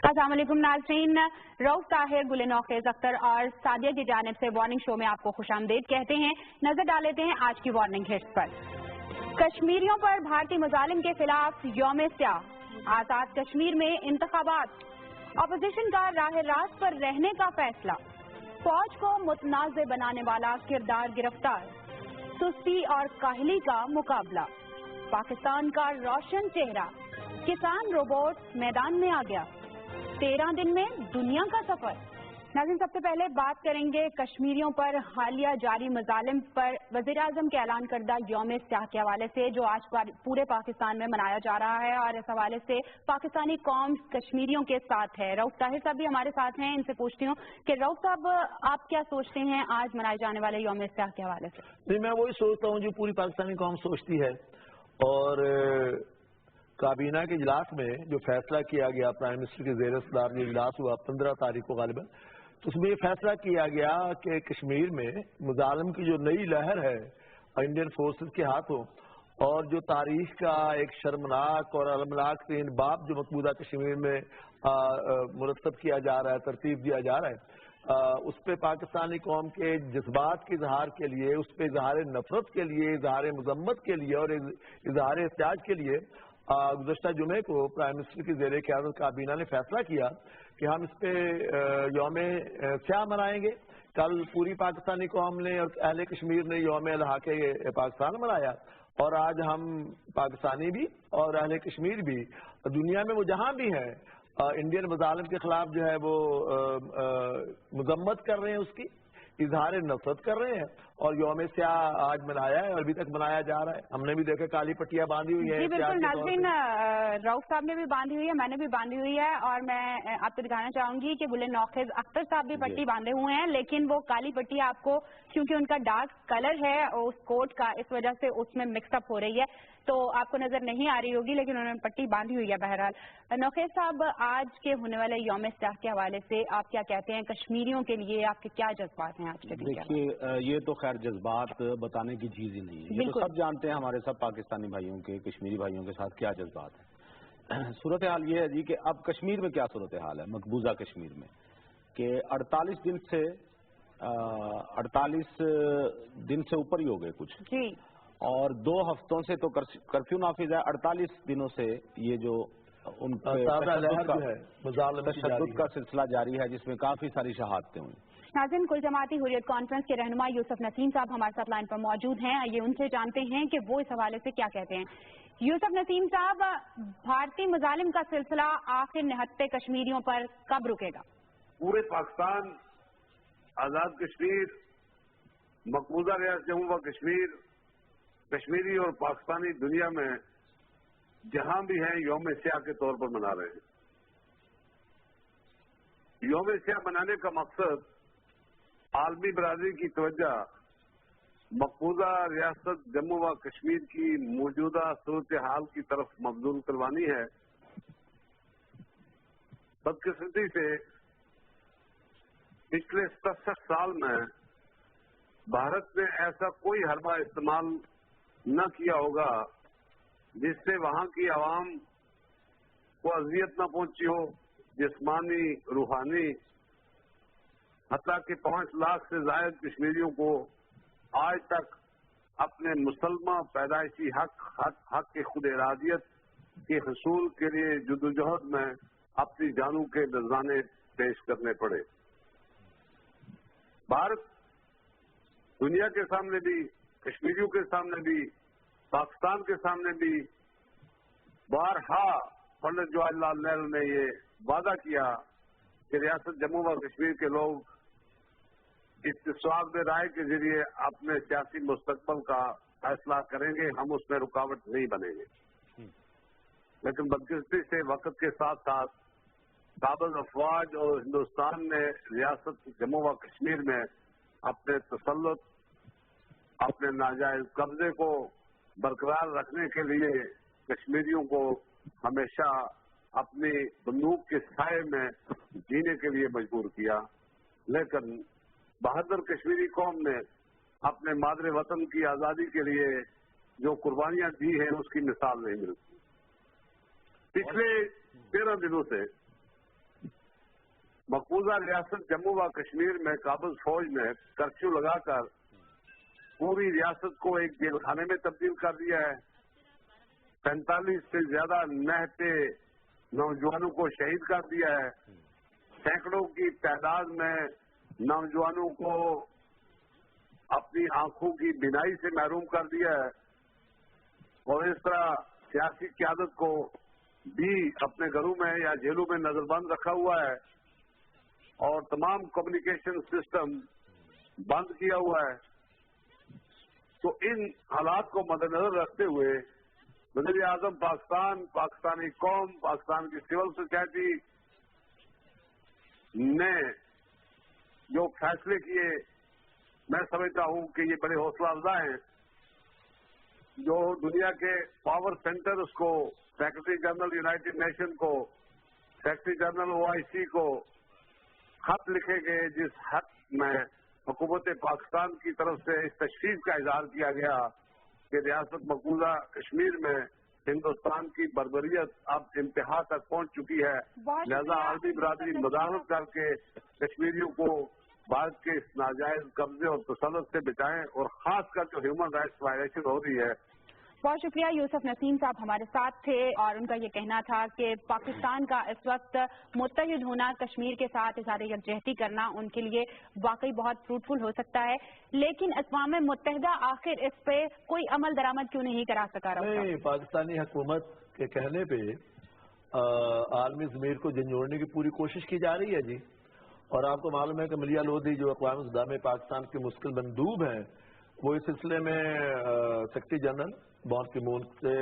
अस्सलाम वालेकुम नाज़रीन, रऊफ ताहिर, गुल नौखेज़ अख्तर और सादिया की जानिब से वार्निंग शो में आपको खुशामदीद कहते हैं। नजर डाल लेते हैं आज की वार्निंग हिट्स पर। कश्मीरियों पर भारतीय मुजालिम के खिलाफ यौम स्याह, आजाद कश्मीर में इंतखाबात, अपोजिशन का राह रास्त पर रहने का फैसला, फौज को मुतनाज़ बनाने वाला किरदार गिरफ्तार, सुस्ती और काहली का मुकाबला, पाकिस्तान का रोशन चेहरा, किसान रोबोट मैदान में आ गया, 13 दिन में दुनिया का सफर। नाज़रीन, सबसे पहले बात करेंगे कश्मीरियों पर हालिया जारी मजालिम पर वज़ीर-ए-आज़म के ऐलान करदा यौम स्याह के हवाले से, जो आज पूरे पाकिस्तान में मनाया जा रहा है और इस हवाले से पाकिस्तानी कौम कश्मीरियों के साथ है। रऊफ ताहिर साहब भी हमारे साथ हैं, इनसे पूछती हूँ कि रऊफ साहब, आप क्या सोचते हैं आज मनाए जाने वाले यौम स्याह के हवाले से? नहीं, मैं वही सोचता हूँ जो पूरी पाकिस्तानी कौम सोचती है। और काबीना के इजलास में जो फैसला किया गया, प्राइम मिनिस्टर के ज़ेर सदारत जो इजलास हुआ 15 तारीख को गालिबन, तो उसमें ये फैसला किया गया कि कश्मीर में मुजालिम की जो नई लहर है इंडियन फोर्सेस के हाथों, और जो तारीख का एक शर्मनाक और अलमनाक से बाब जो मकबूजा कश्मीर में मुरतब किया जा रहा है, तरतीब दिया जा रहा है, उस पर पाकिस्तानी कौम के जज्बात के इजहार के लिए, उस पर इजहार नफरत के लिए, इजहार मजम्मत के लिए और इजहार एहतियाज के लिए गुज़श्ता जुमे को प्राइम मिनिस्टर की ज़ेर क़यादत काबीना ने फैसला किया कि हम इस पे यौम स्याह मनाएंगे। कल पूरी पाकिस्तानी कौम ने और अहले कश्मीर ने यौम इल्हाक़े पाकिस्तान मनाया, और आज हम पाकिस्तानी भी और अहले कश्मीर भी दुनिया में वो जहाँ भी हैं इंडियन मुजालिम के खिलाफ जो है वो मजम्मत कर रहे हैं, उसकी इजहार नफरत कर रहे हैं, और यौम स्याह आज मनाया है और अभी तक मनाया जा रहा है। हमने भी देखा काली पट्टियां बांधी हुई है। जी बिल्कुल नाज़रीन, रऊफ साहब ने भी बांधी हुई है, मैंने भी बांधी हुई है, और मैं आपको दिखाना चाहूंगी कि गुल नौखेज़ अख्तर साहब भी पट्टी बांधे हुए हैं, लेकिन वो काली पट्टी आपको, क्योंकि उनका डार्क कलर है उस कोट का, इस वजह से उसमें मिक्सअप हो रही है, तो आपको नजर नहीं आ रही होगी, लेकिन उन्होंने पट्टी बांधी हुई है। बहरहाल नौखेज़ साहब, आज के होने वाले यौम स्याह के हवाले से आप क्या कहते हैं? कश्मीरियों के लिए आपके क्या जज्बात हैं आज के दिन? देखिए, ये तो खैर जज्बात बताने की चीज ही नहीं है, ये तो सब जानते हैं, हमारे सब पाकिस्तानी भाइयों के, कश्मीरी भाइयों के साथ क्या जज्बात है। सूरत हाल ये है जी कि अब कश्मीर में क्या सूरत हाल है, मकबूजा कश्मीर में, कि 48 दिन से ऊपर ही हो गए कुछ जी, और 2 हफ्तों से तो कर्फ्यू नाफिज है। 48 दिनों से ये जो उनका तशद्दुद का सिलसिला जारी है, जिसमें काफी सारी शहादतें हुई। नाज़रीन, कुल जमाती हुर्रियत कॉन्फ्रेंस के रहनुमा यूसुफ नसीम साहब हमारे साथ लाइन पर मौजूद हैं। आइए उनसे जानते हैं कि वो इस हवाले से क्या कहते हैं। यूसुफ नसीम साहब, भारतीय मुजालिम का सिलसिला आखिर निहत्ते कश्मीरियों पर कब रुकेगा? पूरे पाकिस्तान, आजाद कश्मीर, मकबूजा रियासत जम्मू व कश्मीर, कश्मीरी और पाकिस्तानी दुनिया में जहां भी हैं यौम स्याह के तौर पर मना रहे हैं। यौम स्याह मनाने का मकसद आलमी बरादरी की तवज्जो मकबूजा रियासत जम्मू व कश्मीर की मौजूदा सूरत हाल की तरफ मबजूल करवानी है। बदकिस्मती से पिछले 67 साल में भारत ने ऐसा कोई हरबा इस्तेमाल न किया होगा जिससे वहां की आवाम को अजियत न पहुंची हो, जिस्मानी, रूहानी, हत्ता कि 5 लाख से ज्यादा कश्मीरियों को आज तक अपने मुसलमान पैदाइशी हक के खुद इरादियत के हसूल के लिए जद्दोजहद में अपनी जानों के नजराने पेश करने पड़े। भारत दुनिया के सामने भी, कश्मीरियों के सामने भी, पाकिस्तान के सामने भी बारहा पंडित जवाहरलाल नेहरू ने ये वादा किया कि रियासत जम्मू व कश्मीर के लोग इत्तेफाक राय के जरिए अपने सियासी मुस्तकबल का फैसला करेंगे, हम उसमें रुकावट नहीं बनेंगे। लेकिन बदकिस्मती से वक्त के साथ साथ काबिज अफवाज और हिंदुस्तान ने रियासत जम्मू व कश्मीर में अपने तसल्लुत, अपने नाजायज कब्जे को बरकरार रखने के लिए कश्मीरियों को हमेशा अपनी बंदूक के साए में जीने के लिए मजबूर किया। लेकिन बहादुर कश्मीरी कौम ने अपने मादरे वतन की आज़ादी के लिए जो कुर्बानियां दी हैं उसकी मिसाल नहीं मिलती। पिछले 13 दिनों से मकबूजा रियासत जम्मू व कश्मीर में काबुल फौज ने कर्फ्यू लगाकर पूरी रियासत को एक जेलखाने में तब्दील कर दिया है। 45 से ज्यादा नहते नौजवानों को शहीद कर दिया है। सैकड़ों की तादाद में नौजवानों को अपनी आंखों की बिनाई से महरूम कर दिया है और इस तरह सियासी क़यादत को भी अपने घरों में या जेलों में नजरबंद रखा हुआ है और तमाम कम्युनिकेशन सिस्टम बंद किया हुआ है। तो इन हालात को मद्देनजर रखते हुए वज़ीर आज़म पाकिस्तान, पाकिस्तानी कौम, पाकिस्तान की सिविल सोसाइटी ने जो फैसले किए, मैं समझता हूं कि ये बड़े हौसला अफजा हैं। जो दुनिया के पावर सेंटर्स को, सेक्रेटरी जनरल यूनाइटेड नेशन को, सेक्रेटरी जनरल OIC को खत लिखे गए, जिस खत में हुकूमत पाकिस्तान की तरफ से इस तशवीश का इजहार किया गया कि रियासत मकबूजा कश्मीर में हिंदुस्तान की बर्बरियत अब इंतहा तक पहुंच चुकी है, लिहाजा आलमी बरादरी मदाहत करके कश्मीरियों को भारत के इस नाजायज कब्जे और तसल्लुत से बचाएं और खासकर जो ह्यूमन राइट्स वायलेशन हो रही है। बहुत शुक्रिया। यूसुफ नसीम साहब हमारे साथ थे और उनका ये कहना था कि पाकिस्तान का इस वक्त मुत्तहिद होना, कश्मीर के साथ इज़हार यकजहती करना उनके लिए वाकई बहुत फ्रूटफुल हो सकता है, लेकिन अक़वाम मुत्तहिदा आखिर इस पे कोई अमल दरामद क्यों नहीं करा सका? नहीं, पाकिस्तानी हुकूमत के कहने पे आलमी ज़मीर को झंझोड़ने की पूरी कोशिश की जा रही है जी। और आपको मालूम है कि मलिया लोधी जो अक़वाम मुत्तहिदा में पाकिस्तान के मुश्किल मंदूब हैं, वो इस सिलसिले में सेक्रेटरी जनरल बान की मून से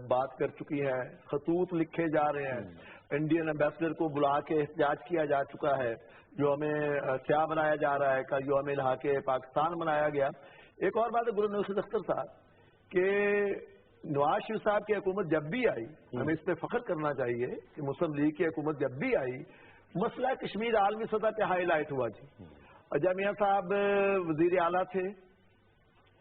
बात कर चुकी है। खतूत लिखे जा रहे हैं, इंडियन एम्बेसडर को बुला के एहतजाज किया जा चुका है। जो हमें क्या बनाया जा रहा है, कल जो हमें लहा के पाकिस्तान बनाया गया। एक और बात है गुलाम नबी अख्तर साहब कि नवाज शरीफ साहब की हुकूमत जब भी आई, हमें इस पर फख्र करना चाहिए कि मुस्लिम लीग की हुकूमत जब भी आई, मसला कश्मीर आलमी सतह पर हाईलाइट हुआ जी। और जब मियां साहब वजीर आला थे,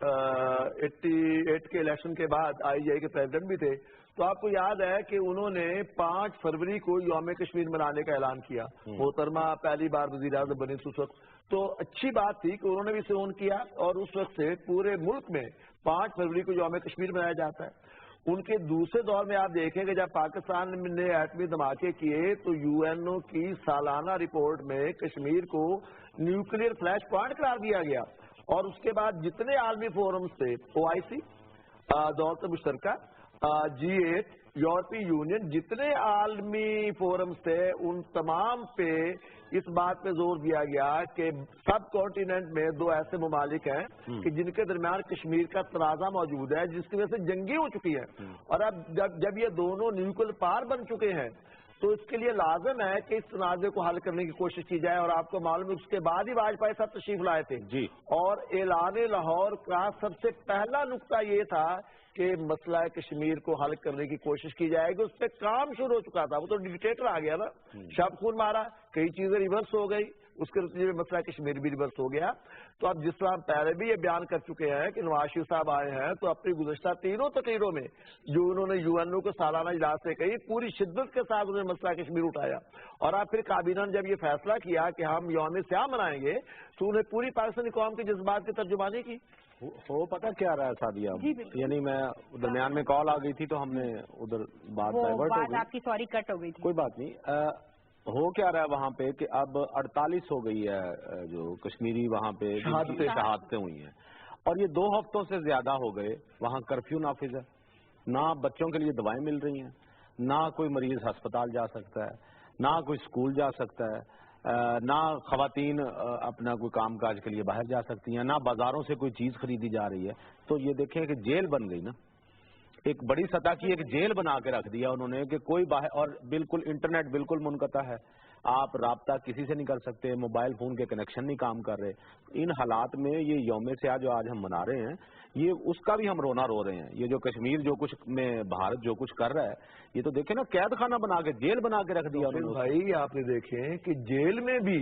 88 के इलेक्शन के बाद IGI के प्रेसिडेंट भी थे, तो आपको याद है कि उन्होंने 5 फरवरी को यौम कश्मीर मनाने का ऐलान किया। मोहतरमा पहली बार वज़ीर आज़म बनी उस वक्त, तो अच्छी बात थी कि उन्होंने भी इसे ऑन किया और उस वक्त से पूरे मुल्क में 5 फरवरी को यौम कश्मीर मनाया जाता है। उनके दूसरे दौर में आप देखें कि जब पाकिस्तान ने एटमी धमाके किए तो UNO की सालाना रिपोर्ट में कश्मीर को न्यूक्लियर फ्लैश पॉइंट करार दिया गया। और उसके बाद जितने आलमी फोरम्स थे, OIC, दौलत मुश्तरका, G8, यूरोपीय यूनियन, जितने आलमी फोरम्स थे, उन तमाम पे इस बात पे जोर दिया गया कि सब कॉन्टिनेंट में 2 ऐसे ममालिक हैं कि जिनके दरमियान कश्मीर का तनाज़ा मौजूद है, जिसकी वजह से जंगी हो चुकी है। और अब जब ये दोनों न्यूक्लियर पार बन चुके हैं, तो इसके लिए लाजम है कि इस तनाज़े को हल करने की कोशिश की जाए। और आपको मालूम है उसके बाद ही वाजपेयी साहब तशरीफ लाए थे जी। और ऐलान लाहौर का सबसे पहला नुक्ता ये था कि मसला कश्मीर को हल करने की कोशिश की जाएगी। उस पर काम शुरू हो चुका था, वो तो डिक्टेटर आ गया ना, शब खून मारा, कई चीजें रिवर्स हो गई, उसके नतीजे में मसला कश्मीर भी रिवर्स हो गया। तो अब जिस तरह हम पहले भी ये बयान कर चुके हैं कि नवाज शरीफ साहब आए हैं, तो अपनी गुज़श्ता 3 तकरीरों में जो उन्होंने UNO को सालाना इजलास से कही, पूरी शिद्दत के साथ उन्होंने मसला कश्मीर उठाया। और अब फिर काबीना ने जब ये फैसला किया कि हम यौम स्याह मनाएंगे, तो उन्हें पूरी पाकिस्तानी कौम के जज्बात की तर्जुमानी की। हो पता क्या रहा है सादिया, यानी मैं दरमियान में कॉल आ गई थी तो हमने उधर बात डाइवर्ट हो गई, आपकी सॉरी कट हो गई थी। कोई बात नहीं। हो क्या रहा है वहाँ पे कि अब 48 हो गई है जो कश्मीरी वहाँ पे शहादतें हुई हैं, और ये 2 हफ्तों से ज्यादा हो गए वहाँ कर्फ्यू नाफिज है। ना बच्चों के लिए दवाएं मिल रही हैं, ना कोई मरीज अस्पताल जा सकता है, ना कोई स्कूल जा सकता है, ना खवातीन अपना कोई काम काज के लिए बाहर जा सकती हैं, ना बाजारों से कोई चीज खरीदी जा रही है। तो ये देखें कि जेल बन गई ना, एक बड़ी सतह की एक जेल बना के रख दिया उन्होंने कि कोई बाहर, और बिल्कुल इंटरनेट बिल्कुल मुनक़ता है, आप राब्ता किसी से नहीं कर सकते, मोबाइल फोन के कनेक्शन नहीं काम कर रहे। इन हालात में ये यौम स्याह जो आज हम मना रहे हैं, ये उसका भी हम रोना रो रहे हैं। ये जो कश्मीर जो कुछ में भारत जो कुछ कर रहा है, ये तो देखे ना, कैद खाना बना के जेल बना के रख दिया उन्होंने। भाई आपने देखे कि जेल में भी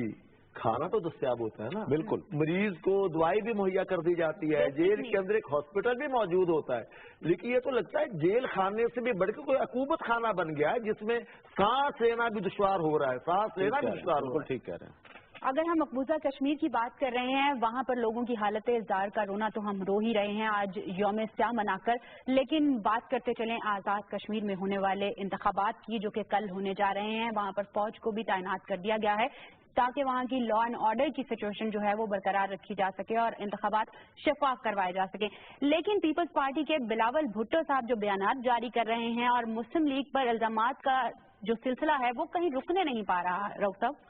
کھانا تو دستیاب ہوتا ہے نا, بالکل. مریض کو دوائی بھی مہیا کر دی جاتی ہے, جیل کے اندر ایک ہاسپٹل بھی موجود ہوتا ہے. لیکن یہ تو لگتا ہے جیل خانے سے بھی بڑھ کے کوئی حکومت خانہ بن گیا ہے جس میں سانس لینا بھی دشوار ہو رہا ہے, سانس لینا بھی دشوار ہو رہا ہے. ٹھیک کہہ رہے ہیں. اگر ہم مقبوضہ کشمیر کی بات کر رہے ہیں, وہاں پر لوگوں کی حالت ازدار کا رونا تو ہم رو ہی رہے ہیں آج یوم سیاہ منا کر, لیکن بات کرتے چلیں آزاد کشمیر میں ہونے والے انتخابات کی جو کہ کل ہونے جا رہے ہیں. وہاں پر فوج کو بھی تعینات کر دیا گیا ہے تاکہ وہاں کی لا اینڈ آرڈر کی سچویشن جو ہے وہ برقرار رکھی جا سکے اور انتخابات شفاف کروائے جا سکیں. لیکن پیپلز پارٹی کے بلاول بھٹو صاحب جو بیانات جاری کر رہے ہیں اور مسلم لیگ پر الزامات کا جو سلسلہ ہے وہ کہیں رکنے نہیں پا رہا. رؤف صاحب,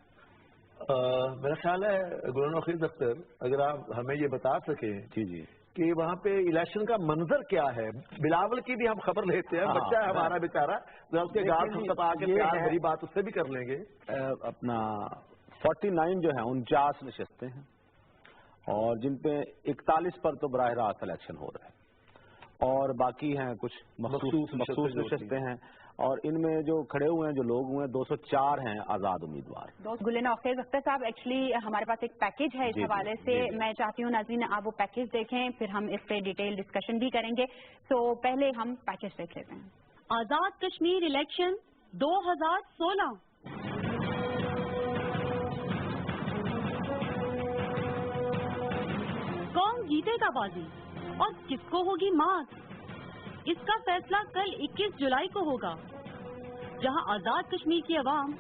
میرا خیال ہے گل نوخیز اختر, اگر آپ ہمیں یہ بتا سکیں جی کہ وہاں پہ الیکشن کا منظر کیا ہے. بلاول کی بھی ہم خبر لیتے ہیں, بچہ ہے ہمارا بیچارہ, اس کے گال چھپا کے پیار بھری بات اس سے بھی کر لیں گے. اپنا 49 جو ہیں 49 نشستیں ہیں اور جن پہ 41 پر تو براہ راست الیکشن ہو رہا ہے اور باقی ہیں کچھ مخصوص نشستیں ہیں اور ان میں جو کھڑے ہوئے ہیں جو لوگ ہوئے ہیں 204 ہیں آزاد امیدوار. گل نوخیز اختر صاحب, ایکچولی ہمارے پاس ایک پیکیج ہے اس حوالے سے, میں چاہتی ہوں ناظرین آپ وہ پیکیج دیکھیں, پھر ہم اس پہ ڈیٹیل ڈسکشن بھی کریں گے. تو پہلے ہم پیکیج دیکھ لیتے ہیں. آزاد کشمیر الیکشن 2016. کون جیتے گا بازی اور کس کو ہوگی مات, اس کا فیصلہ کل 21 جولائی کو ہوگا, جہاں آزاد کشمیر کی عوام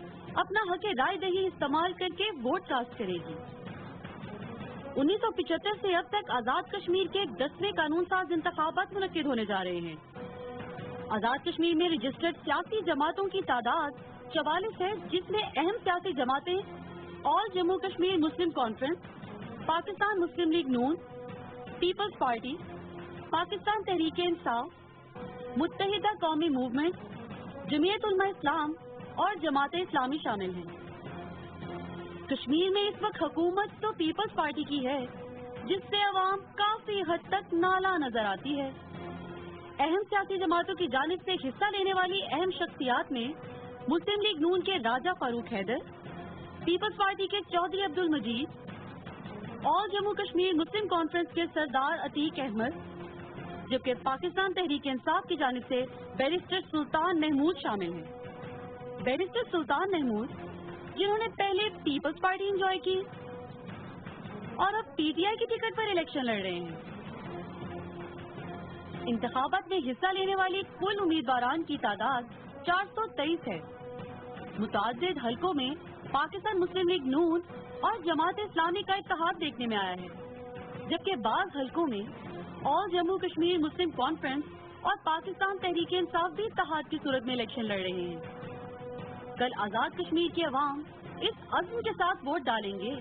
اپنا حق رائے دہی استعمال کر کے ووٹ کاسٹ کرے گی. 1975 سے اب تک آزاد کشمیر کے 10ویں قانون ساز انتخابات منعقد ہونے جا رہے ہیں. آزاد کشمیر میں رجسٹرڈ سیاسی جماعتوں کی تعداد 44 ہے, جس میں اہم سیاسی جماعتیں آل جموں کشمیر مسلم کانفرنس, پاکستان مسلم لیگ نون, پیپلز پارٹی, پاکستان تحریک انصاف, متحدہ قومی موومنٹ, جمعیت علماء اسلام اور جماعت اسلامی شامل ہیں. کشمیر میں اس وقت حکومت تو پیپلز پارٹی کی ہے جس سے عوام کافی حد تک نالا نظر آتی ہے. اہم سیاسی جماعتوں کی جانب سے حصہ لینے والی اہم شخصیات میں مسلم لیگ نون کے راجہ فاروق حیدر, پیپلز پارٹی کے چودھری عبد المجید, آل جموں کشمیر مسلم کانفرنس کے سردار عتیق احمد, جبکہ پاکستان تحریک انصاف کی جانب سے بیرسٹر سلطان محمود شامل ہیں. بیرسٹر سلطان محمود جنہوں نے پہلے پیپلز پارٹی انجوائے کی اور اب پی ٹی آئی کی ٹکٹ پر الیکشن لڑ رہے ہیں. انتخابات میں حصہ لینے والی کل امیدواران کی تعداد 423 ہے. متعدد حلقوں میں پاکستان مسلم لیگ نون اور جماعت اسلامی کا اتحاد دیکھنے میں آیا ہے, جبکہ بعض حلقوں میں آل جموں کشمیر مسلم کانفرنس اور پاکستان تحریک انصاف بھی اتحاد کی صورت میں الیکشن لڑ رہے ہیں. کل آزاد کشمیر کی عوام اس عزم کے ساتھ ووٹ ڈالیں گے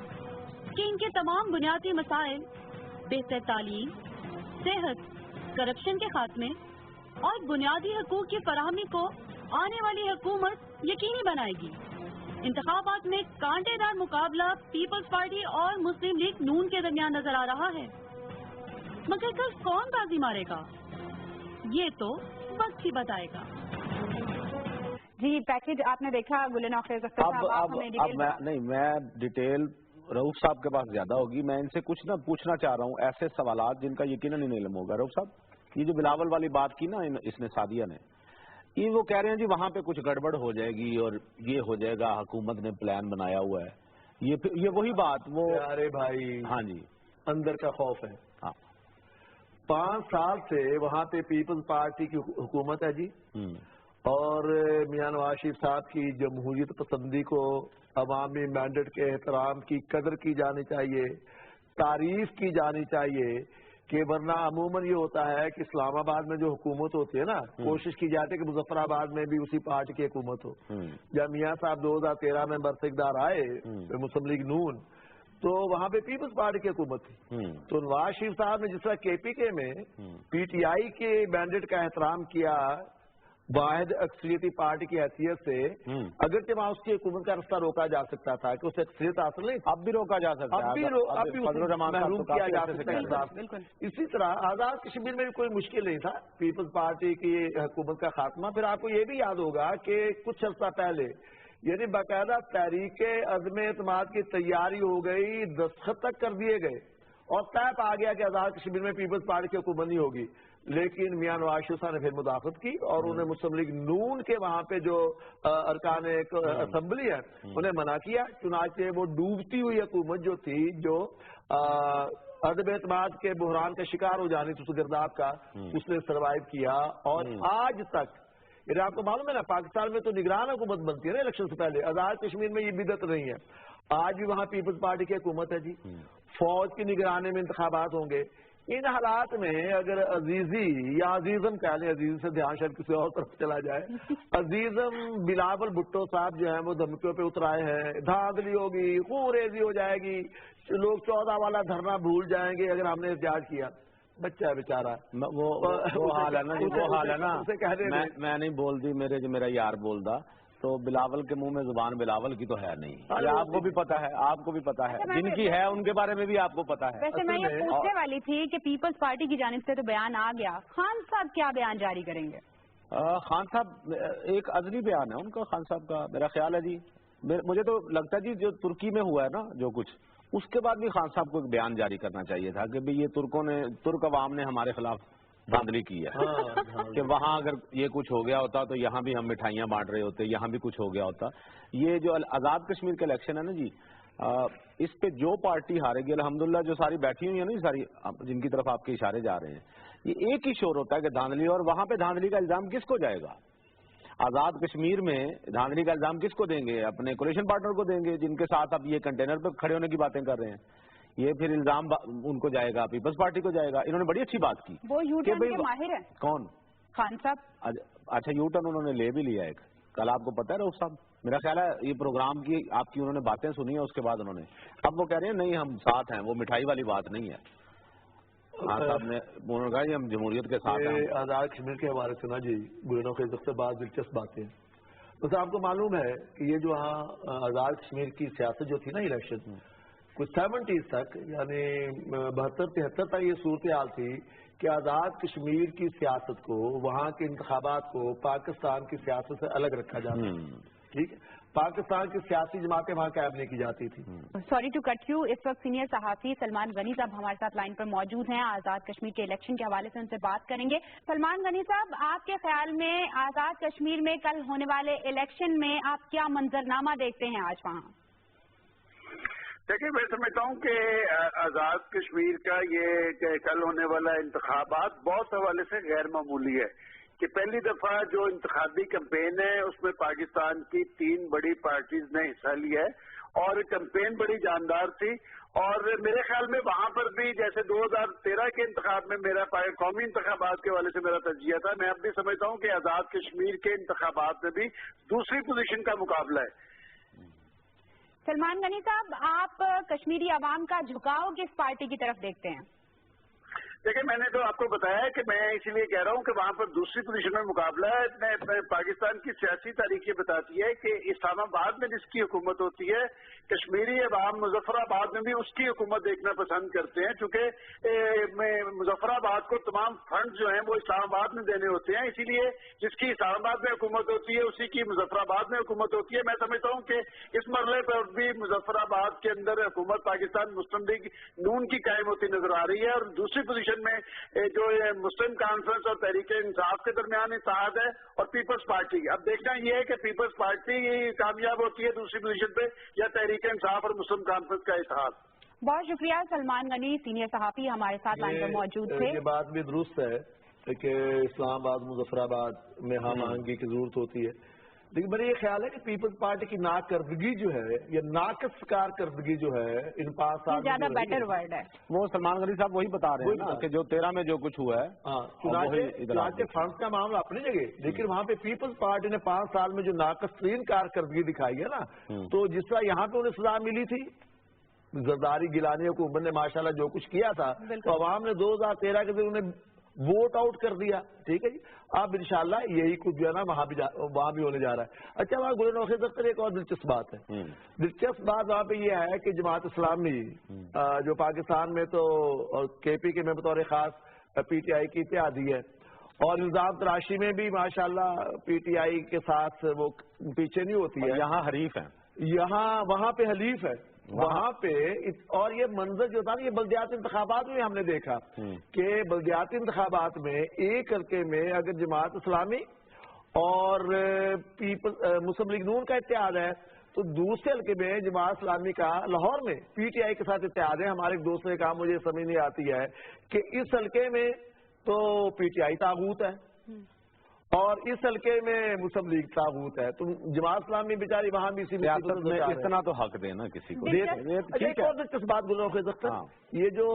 کہ ان کے تمام بنیادی مسائل, بہتر تعلیم, صحت, کرپشن کے خاتمے اور بنیادی حقوق کی فراہمی کو آنے والی حکومت یقینی بنائے گی. انتخابات میں کانٹے دار مقابلہ پیپلز پارٹی اور مسلم لیگ نون کے درمیان نظر آ رہا ہے, مگر کل کون بازی مارے گا یہ تو وقت ہی بتائے گا. جی پیکیج آپ نے دیکھا گل نوخیز اختر صاحب. میں ڈیٹیل رؤف صاحب کے پاس زیادہ ہوگی, میں ان سے کچھ نہ پوچھنا چاہ رہا ہوں ایسے سوالات جن کا یقیناً نہیں علم ہوگا. رؤف صاحب, یہ جو بلاول والی بات کی نا اس نے سعدیہ نے, یہ وہ کہہ رہے ہیں جی وہاں پہ کچھ گڑبڑ ہو جائے گی اور یہ ہو جائے گا, حکومت نے پلان بنایا ہوا ہے. یہ وہی بات وہ, ارے بھائی ہاں جی, اندر کا خوف ہے. 5 سال سے وہاں پہ پیپلز پارٹی کی حکومت ہے جی, اور میاں نواز شریف صاحب کی جمہوریت پسندی کو, عوامی مینڈیٹ کے احترام کی قدر کی جانی چاہیے, تعریف کی جانی چاہیے, کہ ورنہ عموماً یہ ہوتا ہے کہ اسلام آباد میں جو حکومت ہوتی ہے نا, کوشش کی جاتی ہے کہ مظفر آباد میں بھی اسی پارٹی کی حکومت ہو. جب میاں صاحب 2013 میں برسکدار آئے مسلم لیگ نون, تو وہاں پہ پیپلز پارٹی کی حکومت تھی. تو نواز شریف صاحب نے جس طرح کے پی کے میں پی ٹی آئی کے مینڈیٹ کا احترام کیا واحد اکثریتی پارٹی کی حیثیت سے, اگرچہ وہاں اس کی حکومت کا رستہ روکا جا سکتا تھا کہ اسے اکثریت حاصل نہیں, اب بھی روکا جا سکتا ہے, اب بھی محروم کیا جا سکتا ہے. اسی طرح آزاد کشمیر میں بھی کوئی مشکل نہیں تھا پیپلز پارٹی کی حکومت کا خاتمہ. پھر آپ کو یہ بھی یاد ہوگا کہ کچھ عرصہ پہلے یعنی باقاعدہ تحریک عزم اعتماد کی تیاری ہو گئی، دستخط تک کر دیے گئے اور طے پا گیا کہ آزاد کشمیر میں پیپلز پارٹی کی حکومت نہیں ہوگی. لیکن میاں نواز شریف صاحب نے پھر مداخلت کی اور انہیں مسلم لیگ نون کے وہاں پہ جو ارکان اسمبلی ہے انہیں منع کیا. چنانچہ وہ ڈوبتی ہوئی حکومت جو تھی، جو عدم اعتماد کے بحران کا شکار ہو جانی تھی، اس گرداب کا، اس نے سروائیو کیا. اور آج تک یعنی آپ کو معلوم ہے نا، پاکستان میں تو نگران حکومت بنتی ہے نا الیکشن سے پہلے. آزاد کشمیر میں یہ بدعت نہیں ہے. آج بھی وہاں پیپلز پارٹی کی حکومت ہے جی. فوج کی نگرانی میں انتخابات ہوں گے. ان حالات میں اگر عزیزی یا عزیزم کہہ لیں، عزیز سے دھیان شاید کسی اور طرف چلا جائے، عزیزم بلاول بھٹو صاحب جو ہیں وہ دھمکیوں پہ اترائے ہیں، دھاندلی ہوگی، خون ریزی ہو جائے گی، لوگ 14 والا دھرنا بھول جائیں گے اگر ہم نے احتجاج کیا. بچہ ہے بیچارہ، وہ حال ہے نا جی، وہ حال ہے نا. میں نہیں بول دی، میرا یار بول دا تو بلاول کے منہ میں زبان بلاول کی تو ہے نہیں. یہ آپ کو بھی پتا ہے، آپ کو بھی پتا ہے، جن کی ہے ان کے بارے میں بھی آپ کو پتا ہے. ویسے میں یہ پوچھنے والی تھی کہ پیپلز پارٹی کی جانب سے تو بیان آ گیا، خان صاحب کیا بیان جاری کریں گے؟ خان صاحب ایک عزلی بیان ہے ان کا، خان صاحب کا میرا خیال ہے جی. مجھے تو لگتا ہے جی جو ترکی میں ہوا ہے نا جو کچھ، اس کے بعد بھی خان صاحب کو ایک بیان جاری کرنا چاہیے تھا کہ یہ ترک عوام نے ہمارے خلاف دھاندلی کی ہے کہ وہاں اگر یہ کچھ ہو گیا ہوتا تو یہاں بھی ہم مٹھائیاں بانٹ رہے ہوتے، یہاں بھی کچھ ہو گیا ہوتا. یہ جو آزاد کشمیر کا الیکشن ہے نا جی، اس پہ جو پارٹی ہارے گی الحمدللہ، جو ساری بیٹھی ہوئی ہیں نا ساری جن کی طرف آپ کے اشارے جا رہے ہیں، یہ ایک ہی شور ہوتا ہے کہ دھاندلی. اور وہاں پہ دھاندلی کا الزام کس کو جائے گا؟ آزاد کشمیر میں دھاندلی کا الزام کس کو دیں گے؟ اپنے کولیشن پارٹنر کو دیں گے جن کے ساتھ اب یہ کنٹینر پہ کھڑے ہونے کی باتیں کر رہے ہیں. یہ پھر الزام ان کو جائے گا، پیپلز پارٹی کو جائے گا. انہوں نے بڑی اچھی بات کی. وہ یو ٹرن کے ماہر ہیں. کون؟ خان صاحب. اچھا، یو ٹرن انہوں نے لے بھی لیا ایک. کل آپ کو پتا ہے رؤف صاحب، میرا خیال ہے یہ پروگرام کی آپ کی انہوں نے باتیں سنی ہیں، اس کے بعد انہوں نے اب وہ کہہ رہے ہیں نہیں ہم ساتھ ہیں، وہ مٹھائی والی بات نہیں ہے. خان صاحب نے انہوں نے کہا یہ ہم جمہوریت کے ساتھ ہیں. آزاد کشمیر کے حوالے سے نا جی گلنوں کے سے بعض دلچسپ باتیں. بس آپ کو معلوم ہے کہ یہ جو ہاں آزاد کشمیر کی سیاست جو تھی نا الیکشن کچھ 70s تک، یعنی 72-73 تک یہ صورتحال تھی کہ آزاد کشمیر کی سیاست کو، وہاں کے انتخابات کو پاکستان کی سیاست سے الگ رکھا جاتا. ٹھیک ہے، پاکستان کی سیاسی جماعتیں وہاں قائم نہیں کی جاتی تھی. سوری ٹو کٹ یو، اس وقت سینئر صحافی سلمان غنی صاحب ہمارے ساتھ لائن پر موجود ہیں. آزاد کشمیر کے الیکشن کے حوالے سے ان سے بات کریں گے. سلمان غنی صاحب، آپ کے خیال میں آزاد کشمیر میں کل ہونے والے الیکشن میں آپ کیا منظرنامہ دیکھتے ہیں آج وہاں؟ دیکھیں، میں سمجھتا ہوں کہ آزاد کشمیر کا یہ کل ہونے والا انتخابات بہت حوالے سے غیر معمولی ہے کہ پہلی دفعہ جو انتخابی کمپین ہے اس میں پاکستان کی 3 بڑی پارٹیز نے حصہ لیا ہے اور کمپین بڑی جاندار تھی. اور میرے خیال میں وہاں پر بھی جیسے 2013 کے انتخاب میں میرا قومی انتخابات کے حوالے سے میرا تجزیہ تھا، میں اب بھی سمجھتا ہوں کہ آزاد کشمیر کے انتخابات میں بھی دوسری پوزیشن کا مقابلہ ہے. سلمان غنی صاحب، آپ کشمیری عوام کا جھکاؤ کس پارٹی کی طرف دیکھتے ہیں؟ دیکھیں، میں نے تو آپ کو بتایا ہے کہ میں اسی لیے کہہ رہا ہوں کہ وہاں پر دوسری پوزیشن میں مقابلہ ہے. پاکستان کی سیاسی تاریخ یہ بتاتی ہے کہ اسلام آباد میں جس کی حکومت ہوتی ہے، کشمیری عوام مظفر آباد میں بھی اس کی حکومت دیکھنا پسند کرتے ہیں، چونکہ مظفر آباد کو تمام فنڈ جو ہیں وہ اسلام آباد میں دینے ہوتے ہیں. اسی لیے جس کی اسلام آباد میں حکومت ہوتی ہے اسی کی مظفر آباد میں حکومت ہوتی ہے. میں سمجھتا ہوں کہ اس مرحلے پر بھی مظفر آباد کے اندر حکومت پاکستان مسلم لیگ نون کی قائم ہوتی نظر آ رہی ہے. اور دوسری پوزیشن میں جو مسلم کانفرنس اور تحریک انصاف کے درمیان اتحاد ہے اور پیپلز پارٹی. اب دیکھنا یہ ہے کہ پیپلز پارٹی کامیاب ہوتی ہے دوسری پوزیشن پہ یا تحریک انصاف اور مسلم کانفرنس کا اتحاد. بہت شکریہ. سلمان غنی سینئر صحافی ہمارے ساتھ لائن پر موجود تھے. یہ بات بھی درست ہے کہ اسلام آباد مظفر آباد میں ہم آہنگی کی ضرورت ہوتی ہے، لیکن میرا یہ خیال ہے کہ پیپلز پارٹی کی ناکردگی جو ہے یا ناقص کارکردگی جو ہے ان 5 سال میں زیادہ بیٹر ورڈ ہے. وہ سلمان غنی صاحب وہی بتا رہے ہیں کہ جو 13 میں جو کچھ ہوا ہے. چنانچہ فنڈز کا معاملہ اپنی جگہ، لیکن وہاں پہ پیپلز پارٹی نے 5 سال میں جو ناقص ترین کارکردگی دکھائی ہے نا، تو جس طرح یہاں پہ انہیں سزا ملی تھی، زرداری گیلانی حکومت نے ماشاءاللہ جو کچھ کیا تھا تو عوام نے 2013 کے دن انہیں ووٹ آؤٹ کر دیا. ٹھیک ہے جی، اب انشاءاللہ یہی کچھ جو ہے نا وہاں بھی ہونے جا رہا ہے. اچھا، وہاں گل نوخیز اختر ایک اور دلچسپ بات ہے. دلچسپ بات وہاں پہ یہ ہے کہ جماعت اسلامی جو پاکستان میں تو کے پی کے میں بطور خاص پی ٹی آئی کی اتحادی ہے اور الزام تراشی میں بھی ماشاءاللہ پی ٹی آئی کے ساتھ وہ پیچھے نہیں ہوتی ہے. یہاں حریف ہیں, وہاں پہ حلیف ہے, وہاں پہ. اور یہ منظر جو تھا نا, یہ بلدیاتی انتخابات میں ہم نے دیکھا کہ بلدیاتی انتخابات میں ایک حلقے میں اگر جماعت اسلامی اور مسلم لیگ نون کا اتحاد ہے تو دوسرے حلقے میں جماعت اسلامی کا لاہور میں پی ٹی آئی کے ساتھ اتحاد ہے. ہمارے ایک دوست نے کہا, مجھے سمجھ نہیں آتی ہے کہ اس حلقے میں تو پی ٹی آئی طاغوت ہے اور اس حلقے میں مسلم لیگ طاغوت ہے, تو جماعت اسلامی بیچاری وہاں بھی اسی میں اتنا تو حق دینا کسی کو. ایک اور دلچسپ بات گل نوخیز اختر, یہ جو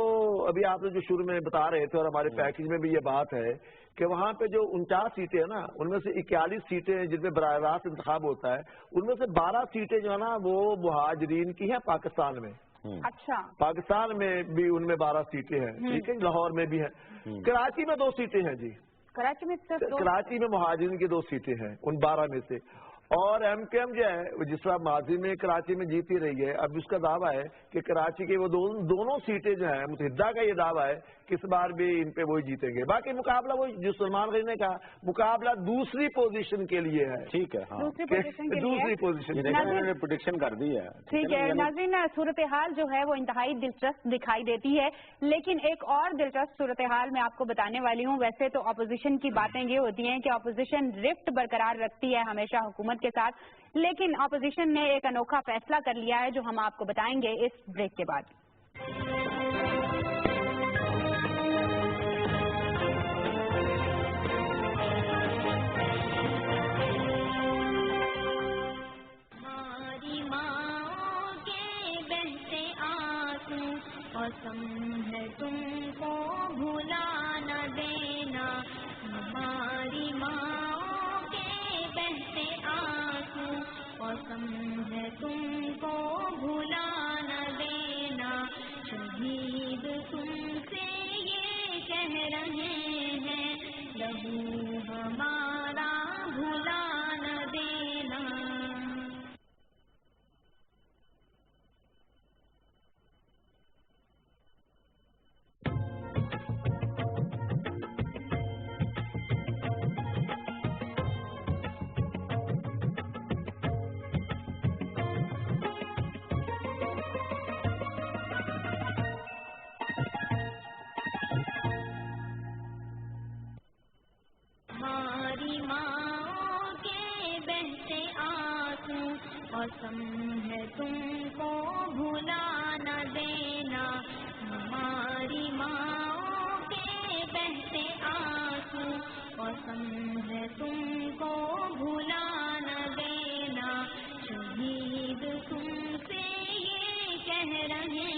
ابھی آپ نے جو شروع میں بتا رہے تھے اور ہمارے پیکج میں بھی یہ بات ہے کہ وہاں پہ جو 49 سیٹیں ہیں نا, ان میں سے 41 سیٹیں جن میں براہ راست انتخاب ہوتا ہے, ان میں سے 12 سیٹیں جو ہے نا وہ مہاجرین کی ہیں پاکستان میں. اچھا, پاکستان میں بھی ان میں 12 سیٹیں ہیں, ٹھیک ہے, لاہور میں بھی ہیں. کراچی میں 2 سیٹیں ہیں جی, کراچی میں مہاجرین کی 2 سیٹیں ہیں ان 12 میں سے. اور ایم پی ایم جو ہے جس طرح ماضی میں کراچی میں جیتی رہی ہے, اب اس کا دعویٰ ہے کہ کراچی کے وہ دونوں سیٹیں جو ہیں, متحدہ کا یہ دعویٰ ہے کہ اس بار بھی ان پہ وہی جیتیں گے. باقی مقابلہ وہ جو سلمان غنی نے کہا, مقابلہ دوسری پوزیشن کے لیے ہے. ٹھیک ہے, دوسری پوزیشن نے پریڈکشن کر دی ہے. ٹھیک ہے ناظرین, صورتحال جو ہے وہ انتہائی دلچسپ دکھائی دیتی ہے, لیکن ایک اور دلچسپ صورتحال میں آپ کو بتانے والی ہوں. ویسے تو اپوزیشن کی باتیں یہ ہوتی ہیں کہ اپوزیشن رفٹ برقرار رکھتی ہے ہمیشہ حکومت کے ساتھ, لیکن اپوزیشن نے ایک انوکھا فیصلہ کر لیا ہے جو ہم آپ کو بتائیں گے اس بریک کے بعد. ہماری ماں کے بہتے آنسو قسم ہے تم کو بھلا نہ دینا. ہماری ماں کے بہتے آنسو قسم ہے تم کو بھلا نہ دینا. شہید تم سے یہ کہہ رہے ہیں, لہو ہمارا بھلا نہ دینا. ہماری ماں کے بہتے آنسو قسم ہے تم کو بھلا نہ دینا. ہماری ماں کے بہتے آنسو قسم ہے تم کو بھلا نہ دینا. شہید تم سے یہ کہہ رہے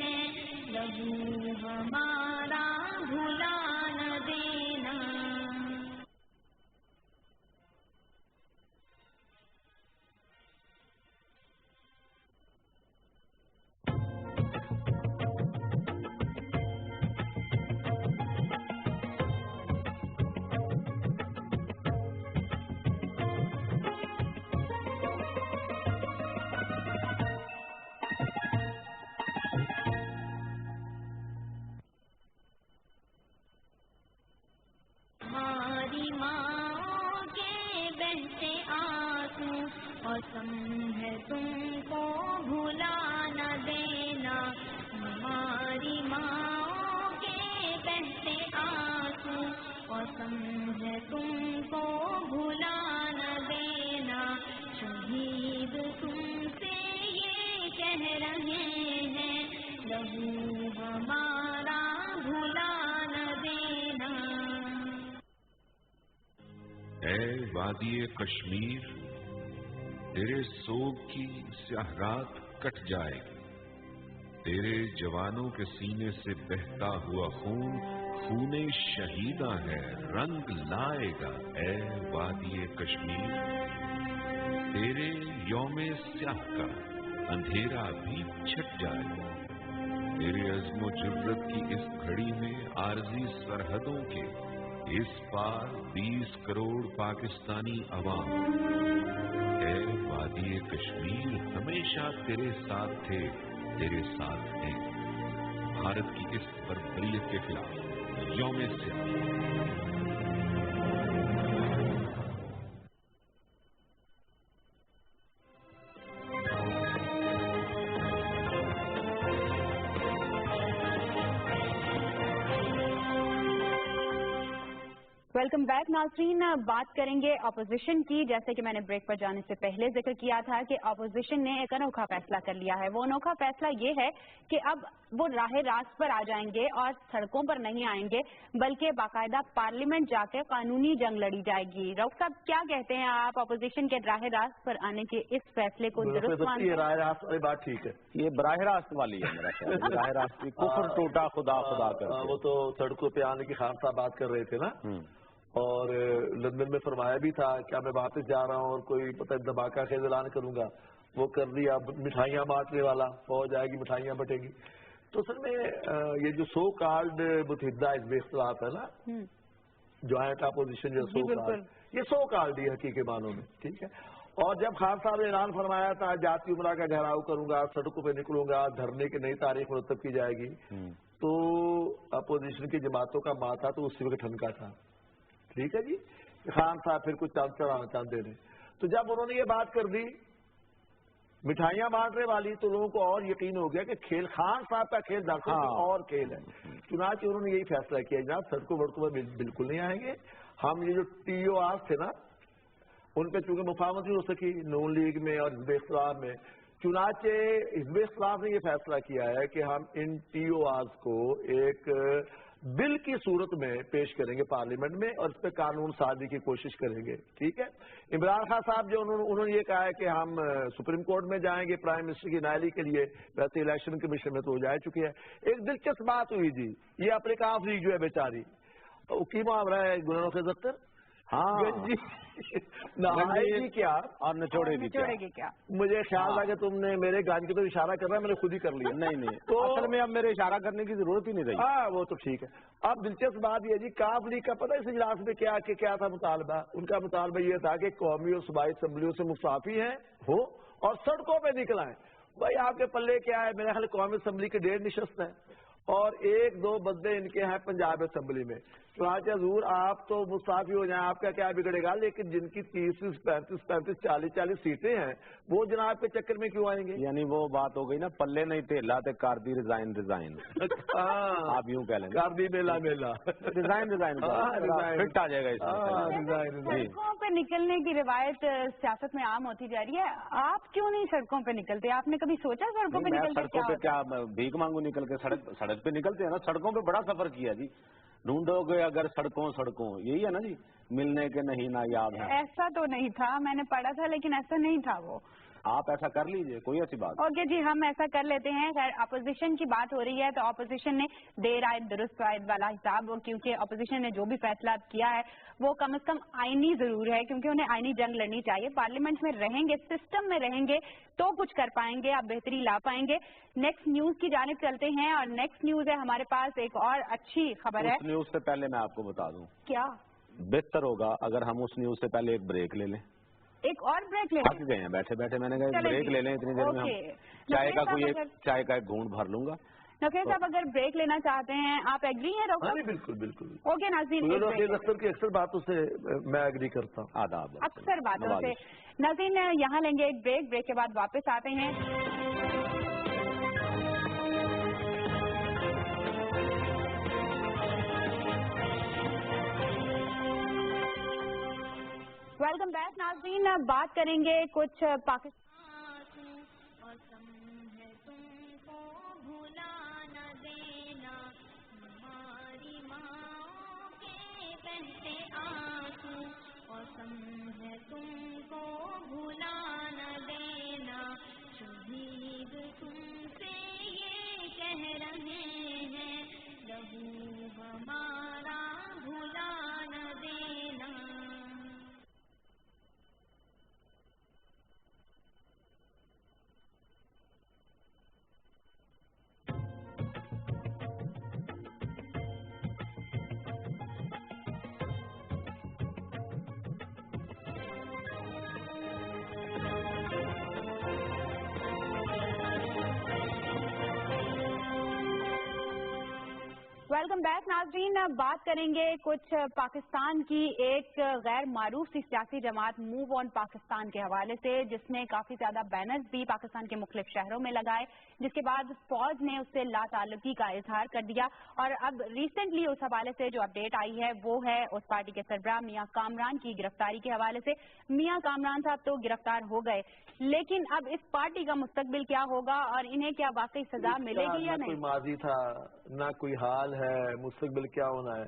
ہیں, لہو ہمارا بھلا نہ دینا. ہماری ماں کے بہتے آنسو قسم ہے تم کو بھلا نہ دینا. ہماری ماں کے بہتے آنسو قسم ہے تم کو بھلا نہ دینا. شہید تم سے یہ کہہ رہے ہیں, لہو ہمارا بھلا نہ دینا. اے وادی کشمیر, تیرے سوگ کی سیاہ رات کٹ جائے گی. تیرے جوانوں کے سینے سے بہتا ہوا خون خون شہیداں ہے, رنگ لائے گا. اے وادی کشمیر, تیرے یوم سیاہ کا اندھیرا بھی چھٹ جائے گا. تیرے عزم و جرت کی اس گھڑی میں عارضی سرحدوں کے اس پار 20 کروڑ پاکستانی عوام. اے وادی کشمیر, ہمیشہ تیرے ساتھ تھے, تیرے ساتھ ہیں. بھارت کی اس بربریت کے خلاف یوم سیاہ. वेलकम बैक नाज़रीन, बात करेंगे अपोजिशन की। जैसे कि मैंने ब्रेक पर जाने से पहले जिक्र किया था कि अपोजिशन ने एक अनोखा फैसला कर लिया है। वो अनोखा फैसला ये है कि अब वो राह रास्त पर आ जाएंगे और सड़कों पर नहीं आएंगे, बल्कि बाकायदा पार्लियामेंट जाकर कानूनी जंग लड़ी जाएगी। रऊफ साहब, क्या कहते हैं आप अपोजिशन के राह रास्त पर आने के इस फैसले को दुरुस्त मानते हैं? राह रास्त वाली बात ठीक है, ये बराह रास्त वाली है मेरा ख्याल। राह रास्त की कुफर टूटा खुदा खुदा कर, वो तो सड़कों पे आने की खान साहब बात कर रहे थे ना, और लंदन में फरमाया भी था क्या मैं वापस जा रहा हूँ और कोई पता धमाका खेज ऐलान करूंगा, वो कर दिया। मिठाइयाँ बांटने वाला, फौज आएगी मिठाइयाँ बटेगी। तो असल में ये जो सो कॉल्ड मुतहिदा हिज़्ब इख्तिलाफ है ना, ज्वाइंट अपोजिशन जो सो कॉल्ड, ये सो कॉल्ड ही हकीकी मानों में, ठीक है। और जब खान साहब ने ऐलान फरमाया था जाती उमरा का घेराव करूंगा, सड़कों पे निकलूंगा, धरने की नई तारीख मुरतब की जाएगी, तो अपोजिशन की जमातों का माथा तो उसी वक्त ठनका था, ठीक है जी। खान साहब फिर कुछ चांद चढ़ाना चाहते थे। तो जब उन्होंने ये बात कर दी मिठाइयाँ बांटने वाली, तो लोगों को और यकीन हो गया कि खेल खान साहब का खेल दर्शकों का और खेल है। चुनांचे उन्होंने यही फैसला किया जनाब सड़कों वड़कों पर बिल्कुल नहीं आएंगे हम। ये जो TOR थे ना, उन पर चूंकि मुफाहमत नहीं हो सकी नून लीग में और हिज़्ब इख्तिलाफ में, चुनांचे हिज़्ब इख्तिलाफ ने ये फैसला किया है कि हम इन TORs को एक बिल की सूरत में पेश करेंगे पार्लियामेंट में और इस पर कानून साजी की कोशिश करेंगे, ठीक है। इमरान खान साहब जो उन्होंने ये कहा है कि हम सुप्रीम कोर्ट में जाएंगे प्राइम मिनिस्टर की नायली के लिए, वैसे इलेक्शन कमीशन में तो हो जा चुकी है। एक दिलचस्प बात हुई जी, ये अफ्रीका लीग जो है बेचारी, तो की मुहावरा है गुलाम नवाज अख्तर, हाँ नहाएगी क्या और निचोड़ेगी क्या। मुझे ख्याल था कि तुमने मेरे गान की तो इशारा कर रहा है, मैंने खुद ही कर लिया। नहीं तो असल में अब मेरे इशारा करने की जरूरत ही नहीं रही। हाँ वो तो ठीक है। अब दिलचस्प बात यह जी, काफ लीग का पता है इस इजलास में क्या था मुतालबा? उनका मुतालबा ये था कि कौमी और सूबाई असम्बलियों से मुसाफी है हो और सड़कों पर निकल आए। भाई आपके पल्ले क्या है, मेरे ख्याल कौमी असम्बली की 1.5 नशस्त है और 1-2 बंदे इनके हैं पंजाब असम्बली में। चुनांचे हजूर आप तो मुस्ताफी हो जाए, आपका क्या बिगड़ेगा, लेकिन जिनकी 30, 35, 40 सीटें हैं वो जनाब के चक्कर में क्यों आएंगे? यानी वो बात हो गई ना, पल्ले नहीं तेला ते कर दी रिजाइन आप यूं कह लें, कर दी मेला रिजाइन फिट आ जाएगा इसमें। सड़कों पे निकलने की रिवायत सियासत में आम होती जा रही है, आप क्यों नहीं सड़कों पे निकलते? आपने कभी सोचा सड़कों पे निकल सड़कों पे क्या भीख मांगू निकल के? सड़क पे निकलते हैं ना, सड़कों पे बड़ा सफर किया जी। ढूंढोगे अगर सड़कों यही है ना जी, मिलने के नहीं नायाब है। ऐसा तो नहीं था, मैंने पढ़ा था लेकिन ऐसा नहीं था वो। आप ऐसा कर लीजिए, कोई ऐसी बात। ओके जी, हम ऐसा कर लेते हैं। खैर अपोजिशन की बात हो रही है तो अपोजिशन ने देर आयत दुरुस्त आयत वाला हिसाब, क्योंकि अपोजिशन ने जो भी फैसला किया है वो कम से कम आईनी जरूर है, क्योंकि उन्हें आईनी जंग लड़नी चाहिए। पार्लियामेंट में रहेंगे, सिस्टम में रहेंगे तो कुछ कर पाएंगे, आप बेहतरी ला पाएंगे। नेक्स्ट न्यूज की जानिब चलते हैं और नेक्स्ट न्यूज है हमारे पास एक और अच्छी खबर है। उस न्यूज से पहले मैं आपको बता दूं, क्या बेहतर होगा अगर हम उस न्यूज से पहले एक ब्रेक ले लें। एक और ब्रेक ले थक गए हैं बैठे बैठे, मैंने कहा ब्रेक ले लें, इतनी देर में हम चाय का एक घूंट भर लूंगा। नफीस साहब अगर ब्रेक लेना चाहते हैं, आप एग्री हैं? बिल्कुल। ओके नाज़रीन, अख्तर की अक्सर बातों से मैं एग्री करता हूँ, आदाब अक्सर बातों से। नाज़रीन यहाँ लेंगे एक ब्रेक के बाद वापस आते हैं। वेलकम बैक नाज़रीन, बात करेंगे कुछ पाकिस्तान तुमको भुला न देना, शहीद तुमसे ये कह रहे हैं, लहू हमारा भुला न देना। वेलकम बैक नाज़रीन। बात करेंगे कुछ पाकिस्तान की एक गैर मारूफ सी सियासी जमात मूव ऑन पाकिस्तान के हवाले से, जिसने काफी ज्यादा बैनर्स भी पाकिस्तान के मुख्तलिफ शहरों में लगाए, जिसके बाद फौज ने उससे लाताल्लुकी का इजहार कर दिया। और अब रिसेंटली उस हवाले से जो अपडेट आई है वो है उस पार्टी के सरबराह मियां कामरान की गिरफ्तारी के हवाले से। मियां कामरान साहब तो गिरफ्तार हो गए, लेकिन अब इस पार्टी का मुस्तकबिल क्या होगा और इन्हें क्या वाकई सजा मिलेगी या नहीं? कोई माजी था ना कोई हाल है, मुस्तकबिल क्या होना है।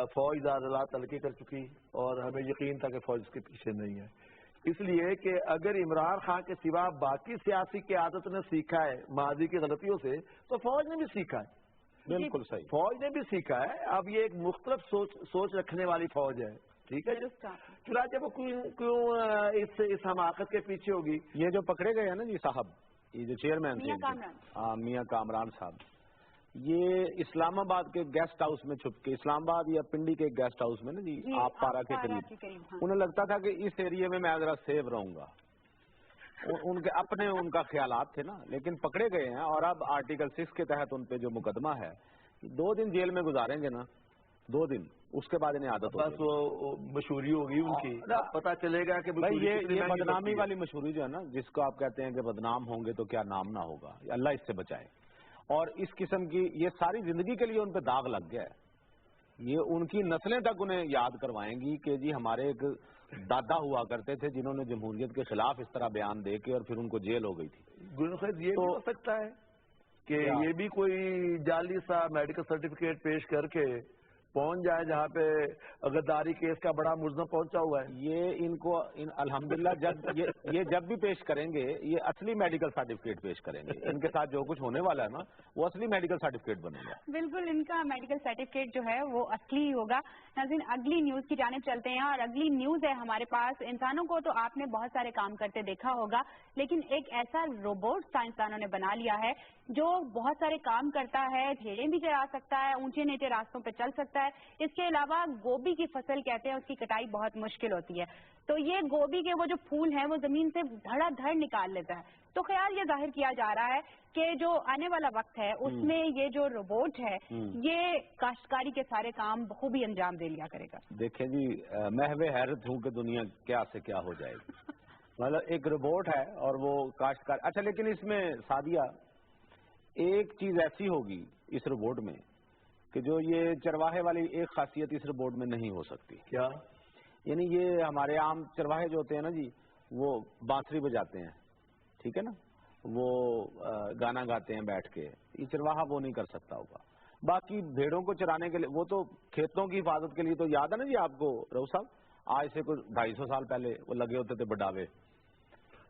फौज ज़्यादा तलकी कर चुकी और हमें यकीन था कि फौज के पीछे नहीं है, इसलिए कि अगर इमरान खान के सिवा बाकी सियासी क़यादत ने सीखा है माजी की गलतियों से, तो फौज ने भी सीखा है। बिल्कुल सही, फौज ने भी सीखा है। अब ये एक मुख्तलिफ सोच रखने वाली फौज है, ठीक है जी। चुनाचे वो क्यों इस हमाकत के पीछे होगी। ये जो पकड़े गए हैं ना जी साहब, ये जो चेयरमैन थे मियां कामरान साहब, ये इस्लामाबाद के गेस्ट हाउस में छुप के, इस्लामाबाद या पिंडी के गेस्ट हाउस में ना जी, आप पारा के करीब, उन्हें लगता था कि इस एरिया में मैं जरा सेफ रहूंगा। उनके अपने उनका ख्यालात थे ना, लेकिन पकड़े गए हैं और अब आर्टिकल 6 के तहत उन पे जो मुकदमा है, 2 दिन जेल में गुजारेंगे ना, 2 दिन, उसके बाद इन्हें आदत बस वो मशहूरी होगी उनकी, पता चलेगा कि भाई ये बदनामी वाली मशहूरी जो है ना, जिसको आप कहते हैं कि बदनाम होंगे तो क्या नाम ना होगा, अल्लाह इससे बचाए। और इस किस्म की ये सारी जिंदगी के लिए उन पे दाग लग गया है। ये उनकी नस्लें तक उन्हें याद करवाएंगी कि जी हमारे एक दादा हुआ करते थे जिन्होंने जमहूरियत के खिलाफ इस तरह बयान दे के और फिर उनको जेल हो गई थी। ये तो हो सकता है कि ये भी कोई जाली सा मेडिकल सर्टिफिकेट पेश करके पहुंच जाए जहाँ पे गद्दारी केस का बड़ा मुलज़्ज़म पहुंचा हुआ है। ये इनको अल्हम्दुलिल्लाह जब ये जब भी पेश करेंगे, ये असली मेडिकल सर्टिफिकेट पेश करेंगे। इनके साथ जो कुछ होने वाला है ना, वो असली मेडिकल सर्टिफिकेट बनेगा। बिल्कुल, इनका मेडिकल सर्टिफिकेट जो है वो असली ही होगा। नाज़रीन, अगली न्यूज की जानिब चलते हैं और अगली न्यूज है हमारे पास। इंसानों को तो आपने बहुत सारे काम करते देखा होगा, लेकिन एक ऐसा रोबोट साइंसदानों ने बना लिया है जो बहुत सारे काम करता है, ढेड़े भी चढ़ा सकता है, ऊंचे नीचे रास्तों पर चल सकता है। इसके अलावा गोभी की फसल कहते हैं उसकी कटाई बहुत मुश्किल होती है, तो ये गोभी के वो जो फूल हैं वो जमीन से धड़ाधड़ निकाल लेता है। तो ख्याल ये जाहिर किया जा रहा है कि जो आने वाला वक्त है उसमें ये जो रोबोट है ये काश्तकारी के सारे काम बखूबी अंजाम दे लिया करेगा। देखें जी, मैं हैरत हूँ कि दुनिया क्या से क्या हो जाएगी। मतलब एक रोबोट है और वो काश्तकार। अच्छा, लेकिन इसमें सादिया एक चीज ऐसी होगी इस रोबोट में कि जो ये चरवाहे वाली एक खासियत इस रोबोट में नहीं हो सकती। क्या? यानी ये हमारे आम चरवाहे जो होते हैं ना जी, वो बांसुरी बजाते हैं, ठीक है ना, वो गाना गाते हैं बैठ के, ये चरवाहा वो नहीं कर सकता होगा। बाकी भेड़ों को चराने के लिए, वो तो खेतों की हिफाजत के लिए, तो याद है ना जी आपको रऊ साहब, आज से कुछ 250 साल पहले वो लगे होते थे बढ़ावे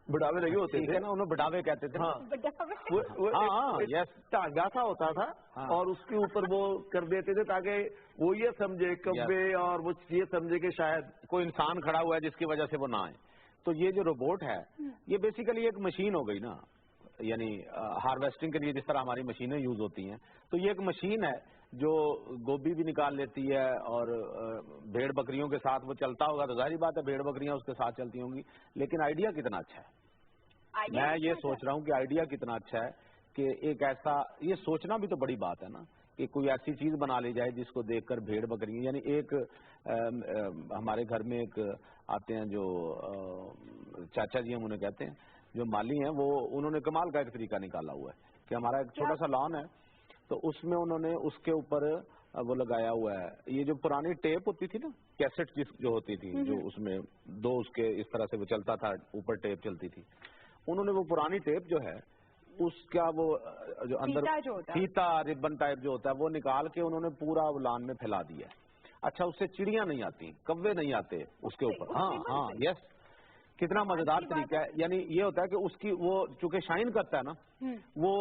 लगे होते थे ना, उन्हें बढ़ावे कहते थे। हाँ, यस, टांगा सा होता था। हाँ। और उसके ऊपर वो कर देते थे ताकि वो ये समझे कब्बे और वो ये समझे कि शायद कोई इंसान खड़ा हुआ है जिसकी वजह से वो ना आए। तो ये जो रोबोट है ये बेसिकली एक मशीन हो गई ना, यानी हार्वेस्टिंग के लिए जिस तरह हमारी मशीनें यूज होती हैं, तो ये एक मशीन है जो गोभी भी निकाल लेती है और भेड़ बकरियों के साथ वो चलता होगा, तो जाहिर बात है भेड़ बकरियां उसके साथ चलती होंगी। लेकिन आइडिया कितना अच्छा है, मैं ये सोच रहा हूँ कि आइडिया कितना अच्छा है कि एक ऐसा, ये सोचना भी तो बड़ी बात है ना कि कोई ऐसी चीज बना ली जाए जिसको देखकर भेड़ बकरियां, यानी एक हमारे घर में एक आते हैं जो चाचा जी हम उन्हें कहते हैं, जो माली हैं, वो उन्होंने कमाल का एक तरीका निकाला हुआ है कि हमारा एक छोटा सा लॉन है, तो उसमें उन्होंने उसके ऊपर वो लगाया हुआ है, ये जो पुरानी टेप होती थी ना, कैसेट जो होती थी, जो उसमें 2 उसके इस तरह से वो चलता था, ऊपर टेप चलती थी, उन्होंने वो पुरानी टेप जो है उसका वो जो अंदर फीता रिबन टाइप जो होता है वो निकाल के उन्होंने पूरा लॉन में फैला दिया। अच्छा, उससे चिड़ियां नहीं आती, कौवे नहीं आते उसके ऊपर। हाँ, यस, कितना मजेदार तरीका है। यानी ये होता है कि उसकी वो चूंकि शाइन करता है ना, वो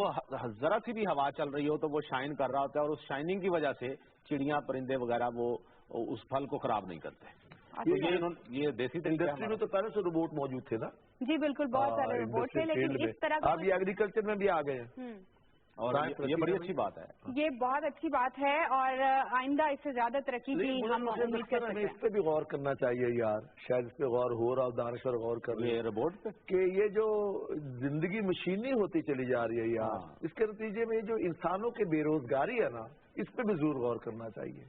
जरा सी भी हवा चल रही हो तो वो शाइन कर रहा होता है, और उस शाइनिंग की वजह से चिड़ियां परिंदे वगैरह वो उस फल को खराब नहीं करते। ये देसी इंडस्ट्री में तो पहले से रोबोट मौजूद थे ना। जी बिल्कुल, बहुत सारे रोबोट थे, लेकिन इस तरह अब ये एग्रीकल्चर में भी आ गए हैं। اور یہ بڑی اچھی بات ہے، یہ بہت اچھی بات ہے، اور آئندہ اس سے زیادہ ترقی کی ہم امید کر سکتے ہیں۔ اس پہ بھی غور کرنا چاہیے یار، شاید اس پہ غور ہو رہا، دانشور غور کر رہے ہیں روبوٹ پہ، کہ یہ جو زندگی مشینی ہوتی چلی جا رہی ہے یار، اس کے نتیجے میں جو انسانوں کی بے روزگاری ہے نا، اس پہ بھی ضرور غور کرنا چاہیے۔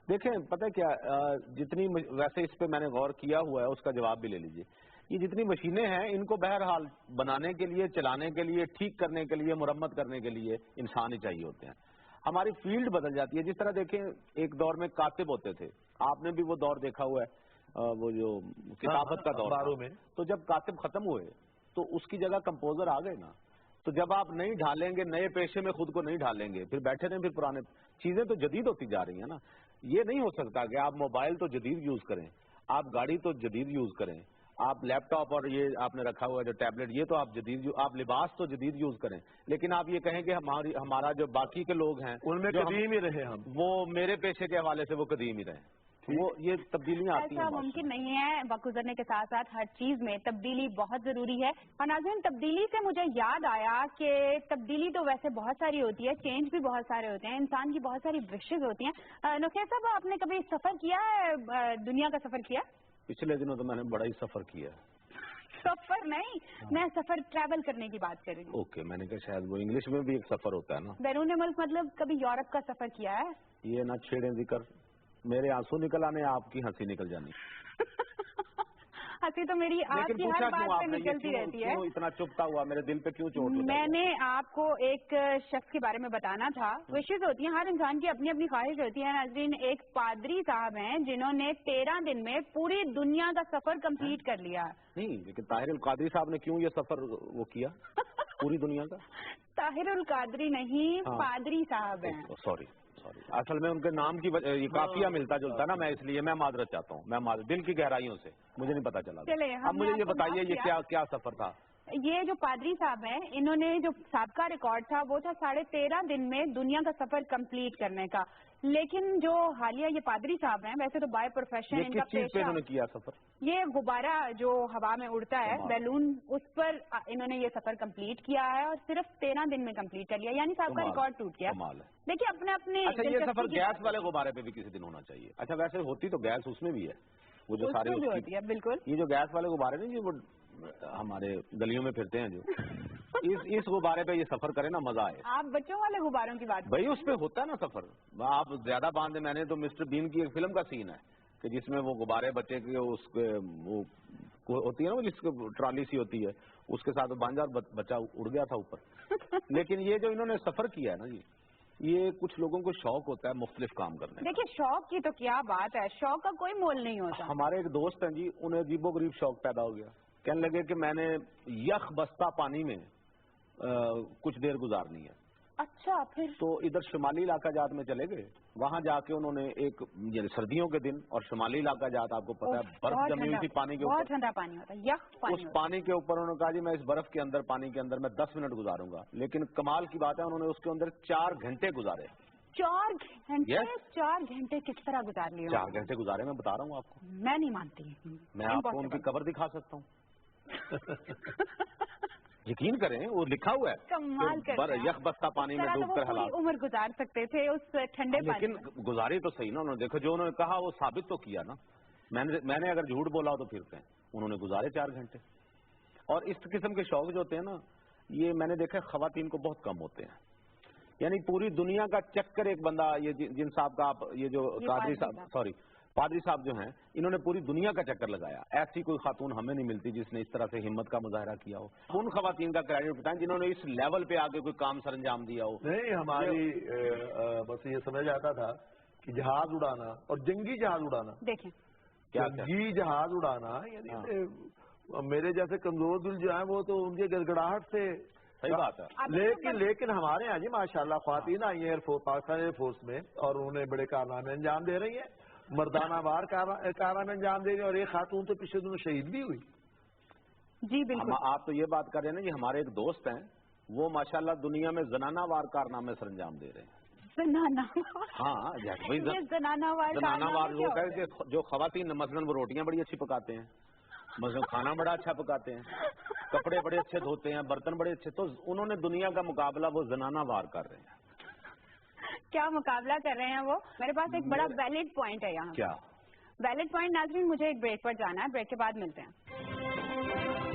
دیکھیں پتہ کیا، جتنی ویسے اس پہ میں نے غور کیا ہوا ہے، اس کا جواب بھی لے لیجئے۔ یہ جتنی مشینیں ہیں ان کو بہرحال بنانے کے لیے، چلانے کے لیے، ٹھیک کرنے کے لیے، مرمت کرنے کے لیے انسان ہی چاہیے ہوتے ہیں۔ ہماری فیلڈ بدل جاتی ہے، جس طرح دیکھیں ایک دور میں کاتب ہوتے تھے، آپ نے بھی وہ دور دیکھا ہوا ہے، وہ جو کتابت کا دور تھا، تو جب کاتب ختم ہوئے تو اس کی جگہ کمپوزر آ گئے نا، تو جب آپ نہیں ڈھالیں گے، نئے پیشے میں خود کو نہیں ڈھالیں گے، پھر بیٹھے رہیں، پھر پرانے چیزیں تو جدید ہوتی جا رہی ہیں نا۔ یہ نہیں ہو سکتا کہ آپ موبائل تو جدید یوز کریں، آپ گاڑی تو جدید یوز کریں، آپ لیپ ٹاپ اور یہ آپ نے رکھا ہوا ہے جو ٹیبلٹ، یہ تو آپ جدید، آپ لباس تو جدید یوز کریں، لیکن آپ یہ کہیں کہ ہمارا جو باقی کے لوگ ہیں ان میں قدیم ہی رہے، ہم وہ میرے پیشے کے حوالے سے وہ قدیم ہی رہیں، وہ یہ تبدیلیاں آتی ہیں۔ ایسا ممکن نہیں ہے، وقت گزرنے کے ساتھ ساتھ ہر چیز میں تبدیلی بہت ضروری ہے۔ اور ناظرین، تبدیلی سے مجھے یاد آیا کہ تبدیلی تو ویسے بہت ساری ہوتی ہے، چینج بھی بہت سارے ہوتے ہیں، انسان کی بہت ساری وشز ہوتی ہیں۔ نوخیل صاحب، آپ نے کبھی سفر کیا ہے، دنیا کا سفر کیا؟ پچھلے دنوں تو میں نے بڑا ہی سفر کیا ہے۔ سفر نہیں، میں سفر ٹریول کرنے کی بات کر رہی ہوں۔ اوکے، میں نے کہا شاید وہ انگلش میں بھی ایک سفر ہوتا ہے نا، بیرون ملک، مطلب کبھی یورپ کا سفر کیا ہے؟ یہ نہ چھیڑیں ذکر، میرے آنسو نکل آنے، آپ کی ہنسی نکل جانی۔ ہنسی تو میری آپ کی ہر بات پہ نکلتی رہتی ہے۔ اتنا چپتا ہوا میرے دل پہ کیوں چوٹ؟ میں نے آپ کو ایک شخص کے بارے میں بتانا تھا۔ وشز ہوتی ہیں، ہر انسان کی اپنی اپنی خواہش ہوتی ہے۔ ناظرین، ایک پادری صاحب ہیں جنہوں نے 13 دن میں پوری دنیا کا سفر کمپلیٹ کر لیا۔ نہیں، لیکن طاہر القادری صاحب نے کیوں یہ سفر وہ کیا پوری دنیا کا؟ طاہر القادری نہیں، پادری صاحب ہیں۔ سوری، اصل میں ان کے نام کی یہ قافیہ ملتا جلتا نا، میں اس لیے میں معذرت چاہتا ہوں، میں دل کی گہرائیوں سے مجھے نہیں پتا چلا۔ اب مجھے یہ بتائیے یہ کیا سفر تھا؟ یہ جو پادری صاحب ہیں، انہوں نے جو سابقہ ریکارڈ تھا وہ تھا 13.5 دن میں دنیا کا سفر کمپلیٹ کرنے کا، لیکن جو حالیہ یہ پادری صاحب ہیں، ویسے تو بائی پروفیشن ان کا پیشہ، انہوں نے کیا سفر، یہ غبارہ جو ہوا میں اڑتا ہے بیلون، اس پر انہوں نے یہ سفر کمپلیٹ کیا ہے، اور صرف 13 دن میں کمپلیٹ کر لیا، یعنی سابقہ ریکارڈ ٹوٹ گیا۔ دیکھیے اپنے اپنے۔ اچھا، یہ سفر گیس والے غبارے پہ بھی کسی دن ہونا چاہیے۔ اچھا، ویسے ہوتی تو گیس اس میں بھی ہے، وہ جو سارے ہوتی ہے، بالکل۔ یہ جو گیس والے غبارے نہیں، وہ ہمارے گلیوں میں پھرتے ہیں جو، اس غبارے پہ یہ سفر کرے نا، مزہ آئے۔ آپ بچوں والے غباروں کی بات بھائی، اس پہ ہوتا ہے نا سفر، آپ زیادہ باندھے، میں نے تو مسٹر بین کی ایک فلم کا سین ہے کہ جس میں وہ غبارے بچے کے اس وہ ہوتی ہے نا، جس کو ٹرالی سی ہوتی ہے، اس کے ساتھ باندھا، بچہ اڑ گیا تھا اوپر۔ لیکن یہ جو انہوں نے سفر کیا ہے نا جی، یہ کچھ لوگوں کو شوق ہوتا ہے مختلف کام کرنے کا۔ دیکھیے، شوق کی تو کیا بات ہے، شوق کا کوئی مول نہیں ہوتا۔ ہمارے ایک دوست ہیں جی، انہیں عجیب و غریب شوق پیدا ہو گیا، کہنے لگے کہ میں نے یخ بستہ پانی میں کچھ دیر گزارنی ہے۔ اچھا، پھر تو ادھر شمالی علاقہ جات میں چلے گئے، وہاں جا کے انہوں نے ایک سردیوں کے دن، اور شمالی علاقہ جات آپ کو پتا ہے برف جمی ہوئی تھی پانی کے اوپر، بہت ٹھنڈا پانی ہوتا ہے، یخ پانی اس پانی کے اوپر انہوں نے کہا جی میں اس برف کے اندر، پانی کے اندر میں 10 منٹ گزاروں گا، لیکن کمال کی بات ہے انہوں نے اس کے اندر 4 گھنٹے گزارے۔ 4 گھنٹے؟ 4 گھنٹے کس طرح گزار لیے؟ 4 گھنٹے گزارے، میں بتا رہا ہوں آپ کو۔ میں نہیں مانتی، میں آپ کو ان کی قبر دکھا سکتا ہوں، یقین کریں، وہ لکھا ہوا ہے، کمال یخ بستہ پانی میں ڈوب کر ہلاک۔ عمر گزار سکتے تھے اس ٹھنڈے پانی، لیکن گزاری تو صحیح نا انہوں نے، دیکھو جو انہوں نے کہا وہ ثابت تو کیا نا، میں نے اگر جھوٹ بولا ہو تو پھر کہیں، انہوں نے گزارے 4 گھنٹے۔ اور اس قسم کے شوق جو ہوتے ہیں نا، یہ میں نے دیکھا خواتین کو بہت کم ہوتے ہیں، یعنی پوری دنیا کا چکر ایک بندہ، یہ جن صاحب کا آپ یہ جو قادری صاحب، پادری صاحب جو ہیں، انہوں نے پوری دنیا کا چکر لگایا، ایسی کوئی خاتون ہمیں نہیں ملتی جس نے اس طرح سے ہمت کا مظاہرہ کیا ہو۔ ان خواتین کا کریڈٹ بتائیں جنہوں نے اس لیول پہ آگے کوئی کام سر انجام دیا ہو۔ نہیں، ہماری بس یہ سمجھ آتا تھا کہ جہاز اڑانا اور جنگی جہاز اڑانا، دیکھیں جنگی جہاز اڑانا، یعنی میرے جیسے کمزور دل جو ہیں وہ تو ان کے گڑگڑاہٹ سے، صحیح بات ہے، لیکن ہمارے یہاں جی ماشاءاللہ خواتین آئی ہیں پاکستان ایئر فورس میں، اور انہوں نے بڑے کارنامے انجام دے رہی ہیں، مردانہ وار کارنامے انجام دے رہی ہیں، اور ایک خاتون تو پچھلے دنوں شہید بھی ہوئی۔ جی بالکل، آپ تو یہ بات کر رہے ہیں نا، یہ ہمارے ایک دوست ہیں، وہ ماشاءاللہ دنیا میں زنانہ وار کارنامے سر انجام دے رہے ہیں۔ زنانہ؟ ہاں، زنانہ وار لوگ ہیں جو خواتین مثلاً وہ روٹیاں بڑی اچھی پکاتے ہیں، مثلاً کھانا بڑا اچھا پکاتے ہیں، کپڑے بڑے اچھے دھوتے ہیں, برتن بڑے اچھے, تو انہوں نے دنیا کا مقابلہ وہ زنانہ وار کر رہے ہیں. کیا مقابلہ کر رہے ہیں وہ؟ میرے پاس ایک بڑا ویلڈ پوائنٹ ہے یہاں. کیا ویلڈ پوائنٹ؟ ناظرین مجھے ایک بریک پر جانا ہے, بریک کے بعد ملتے ہیں.